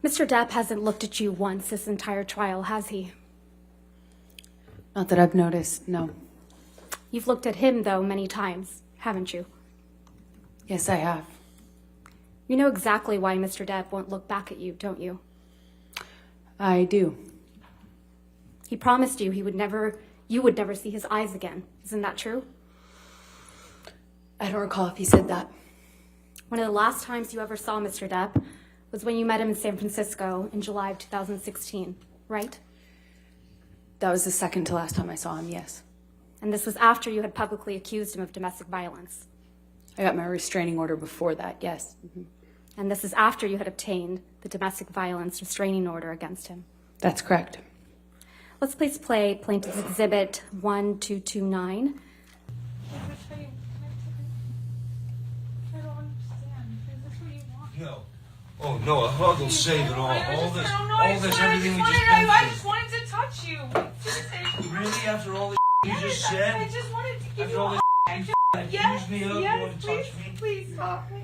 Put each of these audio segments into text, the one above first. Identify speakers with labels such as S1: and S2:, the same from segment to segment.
S1: Mr. Depp hasn't looked at you once this entire trial, has he?
S2: Not that I've noticed, no.
S1: You've looked at him, though, many times, haven't you?
S2: Yes, I have.
S1: You know exactly why Mr. Depp won't look back at you, don't you?
S2: I do.
S1: He promised you you would never see his eyes again. Isn't that true?
S2: I don't recall if he said that.
S1: One of the last times you ever saw Mr. Depp was when you met him in San Francisco in July of 2016, right?
S2: That was the second to last time I saw him, yes.
S1: And this was after you had publicly accused him of domestic violence.
S2: I got my restraining order before that, yes. Mm-hmm.
S1: And this is after you had obtained the domestic violence restraining order against him.
S2: That's correct.
S1: Let's please play Plaintiff's Exhibit 1229.
S3: I don't understand. Is this what you want?
S4: No. Oh, no, a hug will save it all. All this, everything we just
S3: I
S4: been
S3: just wanted to touch you.
S4: through. Really? After all the you just
S3: I
S4: said?
S3: just wanted to give
S4: After
S3: you
S4: all
S3: a
S4: the
S3: hug.
S4: you
S3: Yes,
S4: accused me of, you
S3: yes,
S4: want to
S3: please,
S4: touch me?
S3: please stop me.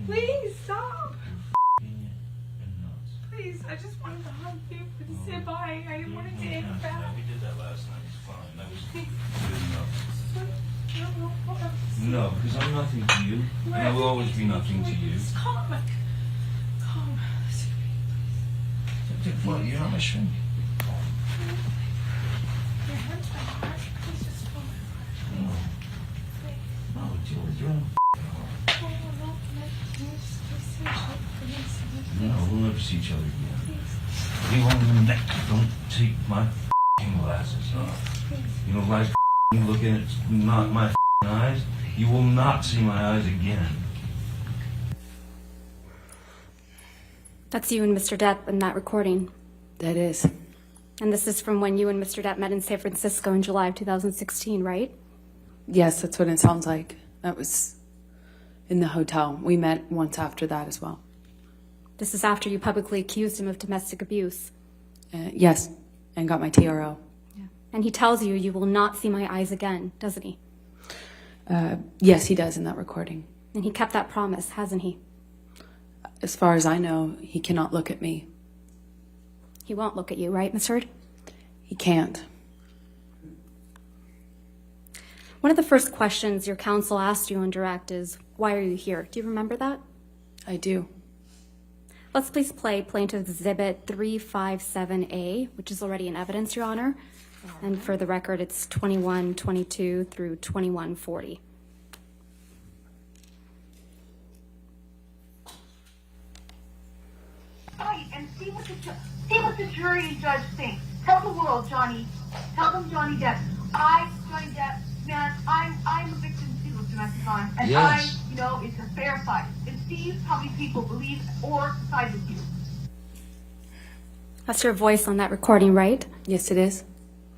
S3: Please stop. Please, I just wanted to hug you and say bye. I didn't want to take it back.
S4: We did that last night. It's fine. That was
S3: Please.
S4: good enough.
S3: No, hold on.
S4: No, because I'm nothing to you. And I will always be nothing to you.
S3: Please, calm. Calm.
S4: What? You're not my shrink.
S3: Your hands are hot. Please just calm my heart.
S4: No, you're in No, we'll never see each other again. You won't don't take my glasses off. You don't like looking at not my eyes. You will not see my eyes again.
S1: That's you and Mr. Depp in that recording.
S2: That is.
S1: And this is from when you and Mr. Depp met in San Francisco in July of 2016, right?
S2: Yes, that's what it sounds like. That was in the hotel. We met once after that as well.
S1: This is after you publicly accused him of domestic abuse.
S2: Yes, and got my TRO.
S1: Yeah. And he tells you you will not see my eyes again, doesn't he?
S2: Yes, he does in that recording.
S1: And he kept that promise, hasn't he?
S2: As far as I know, he cannot look at me.
S1: He won't look at you, right, Miss Heard?
S2: He can't.
S1: One of the first questions your counsel asked you on direct is, why are you here? Do you remember that?
S2: I do.
S1: Let's please play Plaintiff's Exhibit 357A, which is already in evidence, Your Honor. And for the record, it's 2122 through 2140.
S5: Right, and see what the jury and judge think. Tell the world, Johnny. Tell them, Johnny Depp. Johnny Depp, man, I'm a victim too of domestic violence, and
S4: Yes.
S5: it's a fair fight. And see how many people believe or side with you.
S1: That's your voice on that recording, right?
S2: Yes, it is.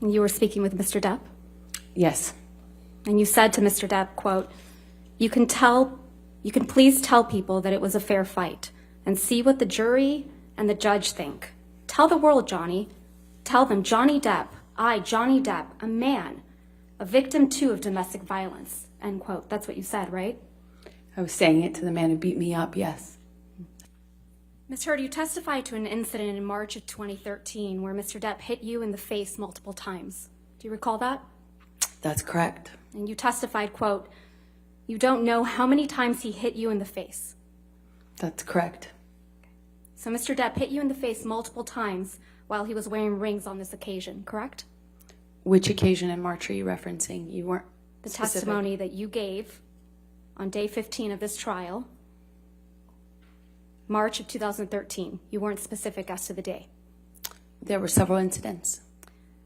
S1: And you were speaking with Mr. Depp?
S2: Yes.
S1: And you said to Mr. Depp, quote, you can please tell people that it was a fair fight and see what the jury and the judge think. Tell the world, Johnny. Tell them, Johnny Depp, Johnny Depp, a man, a victim too of domestic violence, end quote. That's what you said, right?
S2: I was saying it to the man who beat me up, yes.
S1: Ms. Heard, you testified to an incident in March of 2013 where Mr. Depp hit you in the face multiple times. Do you recall that?
S2: That's correct.
S1: And you testified, quote, you don't know how many times he hit you in the face.
S2: That's correct.
S1: So Mr. Depp hit you in the face multiple times while he was wearing rings on this occasion, correct?
S2: Which occasion in March are you referencing? You weren't
S1: The
S2: specific.
S1: testimony that you gave on day 15 of this trial, March of 2013. You weren't specific as to the day.
S2: There were several incidents.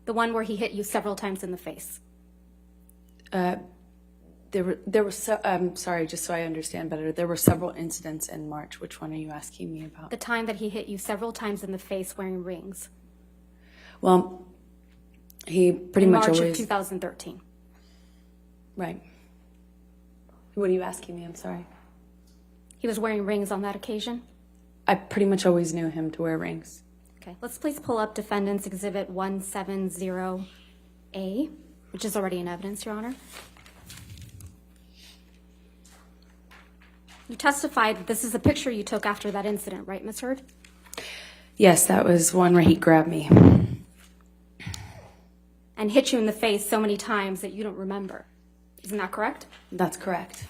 S1: The one where he hit you several times in the face.
S2: Sorry, just so I understand better, there were several incidents in March. Which one are you asking me about?
S1: The time that he hit you several times in the face wearing rings.
S2: Well, he pretty
S1: In
S2: much
S1: March
S2: always...
S1: of 2013.
S2: Right. What are you asking me? I'm sorry.
S1: He was wearing rings on that occasion?
S2: I pretty much always knew him to wear rings.
S1: Okay, let's please pull up Defendant's Exhibit 170A, which is already in evidence, Your Honor. You testified that this is a picture you took after that incident, right, Ms. Heard?
S2: Yes, that was one where he grabbed me.
S1: and hit you in the face so many times that you don't remember. Isn't that correct?
S2: That's correct.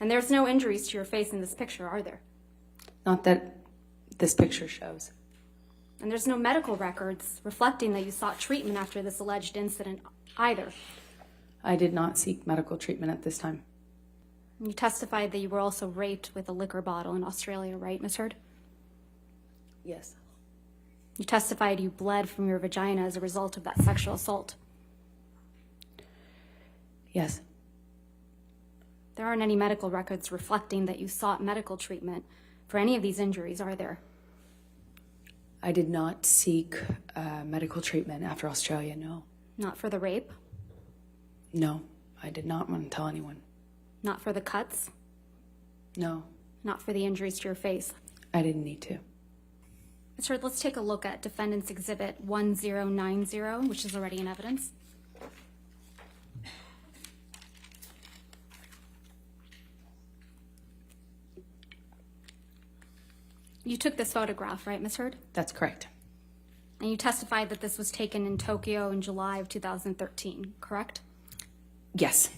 S1: And there's no injuries to your face in this picture, are there?
S2: Not that this picture shows.
S1: And there's no medical records reflecting that you sought treatment after this alleged incident either.
S2: I did not seek medical treatment at this time.
S1: You testified that you were also raped with a liquor bottle in Australia, right, Ms. Heard?
S2: Yes.
S1: You testified you bled from your vagina as a result of that sexual assault.
S2: Yes.
S1: There aren't any medical records reflecting that you sought medical treatment for any of these injuries, are there?
S2: I did not seek medical treatment after Australia, no.
S1: Not for the rape?
S2: No, I did not want to tell anyone.
S1: Not for the cuts?
S2: No,
S1: Not for the injuries to your face?
S2: I didn't need to.
S1: Ms. Heard, let's take a look at Defendant's Exhibit 1090, which is already in evidence. You took this photograph, right, Ms. Heard?
S2: That's correct.
S1: And you testified that this was taken in Tokyo in July of 2013, correct?
S2: Yes.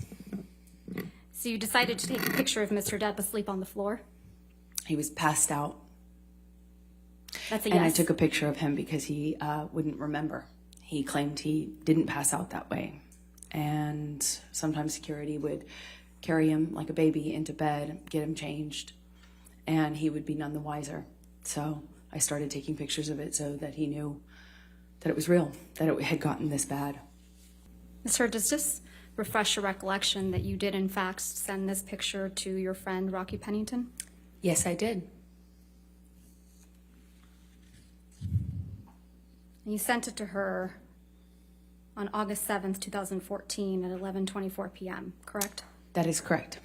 S1: So you decided to take a picture of Mr. Depp asleep on the floor?
S2: He was passed out.
S1: That's a yes.
S2: And I took a picture of him because he wouldn't remember. He claimed he didn't pass out that way. And sometimes security would carry him like a baby into bed, get him changed, and he would be none the wiser. So I started taking pictures of it so that he knew that it was real, that it had gotten this bad.
S1: Ms. Heard, does this refresh your recollection that you did in fact send this picture to your friend Rocky Pennington?
S2: Yes, I did.
S1: And you sent it to her on August 7th, 2014 at 11:24 p.m., correct?
S2: That is correct.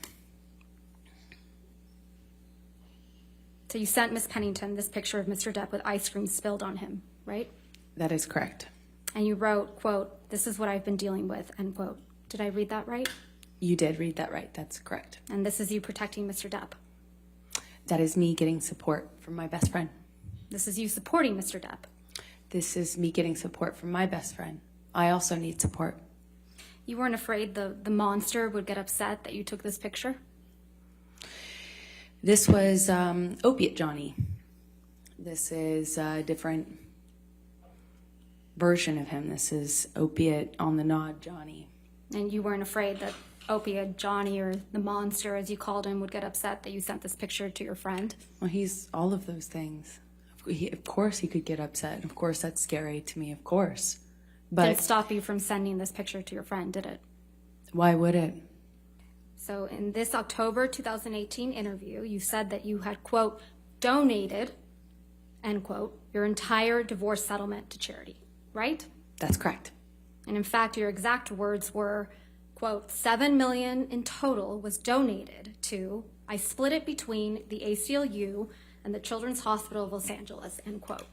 S1: So you sent Ms. Pennington this picture of Mr. Depp with ice cream spilled on him, right?
S2: That is correct.
S1: And you wrote, quote, "This is what I've been dealing with," end quote. Did I read that right?
S2: You did read that right. That's correct.
S1: And this is you protecting Mr. Depp.
S2: That is me getting support from my best friend.
S1: This is you supporting Mr. Depp.
S2: This is me getting support from my best friend. I also need support.
S1: You weren't afraid the monster would get upset that you took this picture?
S2: This was Opiate Johnny. This is a different version of him. This is Opiate on the Nod Johnny.
S1: And you weren't afraid that Opiate Johnny, or the monster as you called him, would get upset that you sent this picture to your friend?
S2: Well, he's all of those things. Of course he could get upset. Of course that's scary to me, of course. But
S1: Didn't stop you from sending this picture to your friend, did it?
S2: why would it?
S1: So in this October 2018 interview, you said that you had, quote, donated, end quote, your entire divorce settlement to charity, right?
S2: That's correct.
S1: And in fact, your exact words were, quote, $7 million in total was donated to, I split it between the ACLU and the Children's Hospital of Los Angeles, end quote,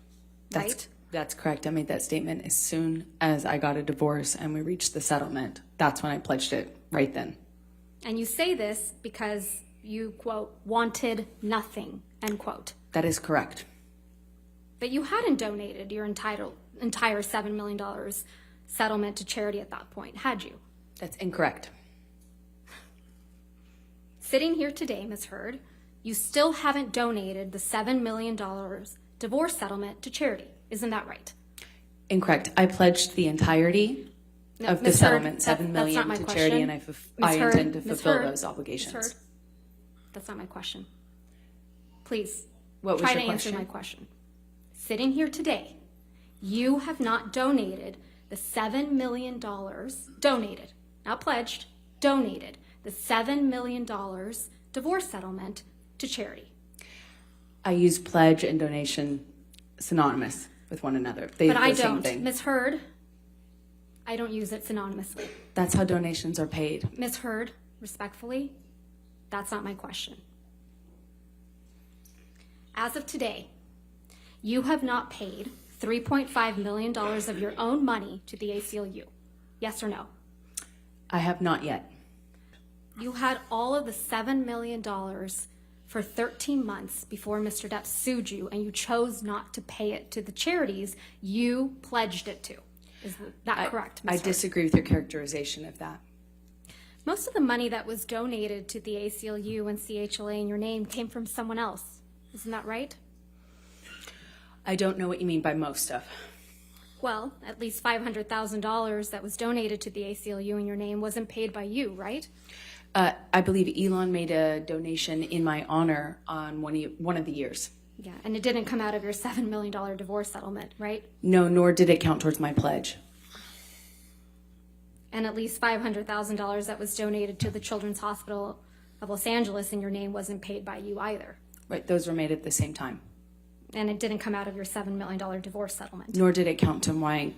S1: right?
S2: That's correct. I made that statement as soon as I got a divorce and we reached the settlement. That's when I pledged it, right then.
S1: And you say this because you, quote, wanted nothing, end quote.
S2: That is correct.
S1: But you hadn't donated your entire $7 million settlement to charity at that point, had you?
S2: That's incorrect.
S1: Sitting here today, Ms. Heard, you still haven't donated the $7 million divorce settlement to charity. Isn't that right?
S2: Incorrect. I pledged the entirety of the
S1: Ms.
S2: settlement,
S1: Heard,
S2: $7
S1: that's not
S2: million
S1: my
S2: to
S1: question.
S2: charity, and I
S1: Ms. Heard,
S2: intend to
S1: Ms.
S2: fulfill
S1: Heard,
S2: those obligations.
S1: Ms. Heard, that's not my question. Please,
S2: What was
S1: try
S2: your
S1: to answer
S2: question?
S1: my question. Sitting here today, you have not donated the $7 million, donated, not pledged, donated the $7 million divorce settlement to charity.
S2: I use pledge and donation synonymous with one another. They're
S1: But I
S2: the same
S1: don't.
S2: thing.
S1: Ms. Heard, I don't use it synonymously.
S2: That's how donations are paid.
S1: Ms. Heard, respectfully, that's not my question. As of today, you have not paid $3.5 million of your own money to the ACLU. Yes or no?
S2: I have not yet.
S1: You had all of the $7 million for 13 months before Mr. Depp sued you, and you chose not to pay it to the charities you pledged it to. Is that correct, Ms.
S2: I
S1: Hurd?
S2: disagree with your characterization of that.
S1: Most of the money that was donated to the ACLU and CHLA in your name came from someone else. Isn't that right?
S2: I don't know what you mean by most of.
S1: Well, at least $500,000 that was donated to the ACLU in your name wasn't paid by you, right?
S2: I believe Elon made a donation in my honor on one of the years.
S1: Yeah, and it didn't come out of your $7 million divorce settlement, right?
S2: No, nor did it count towards my pledge.
S1: And at least $500,000 that was donated to the Children's Hospital of Los Angeles in your name wasn't paid by you either.
S2: Right, those were made at the same time.
S1: And it didn't come out of your $7 million divorce settlement.
S2: Nor did it count to my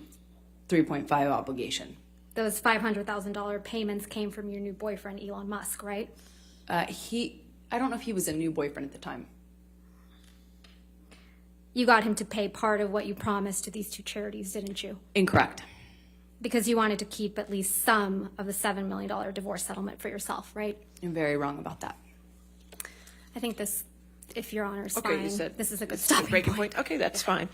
S2: 3.5 obligation.
S1: Those $500,000 payments came from your new boyfriend, Elon Musk, right?
S2: I don't know if he was a new boyfriend at the time.
S1: You got him to pay part of what you promised to these two charities, didn't you?
S2: Incorrect.
S1: Because you wanted to keep at least some of the $7 million divorce settlement for yourself, right?
S2: I'm very wrong about that.
S1: I think this, if Your Honor's
S6: Okay,
S1: fine,
S6: you said
S1: this is a good
S6: this is a
S1: stopping
S6: breaking
S1: point.
S6: point. Okay, that's fine.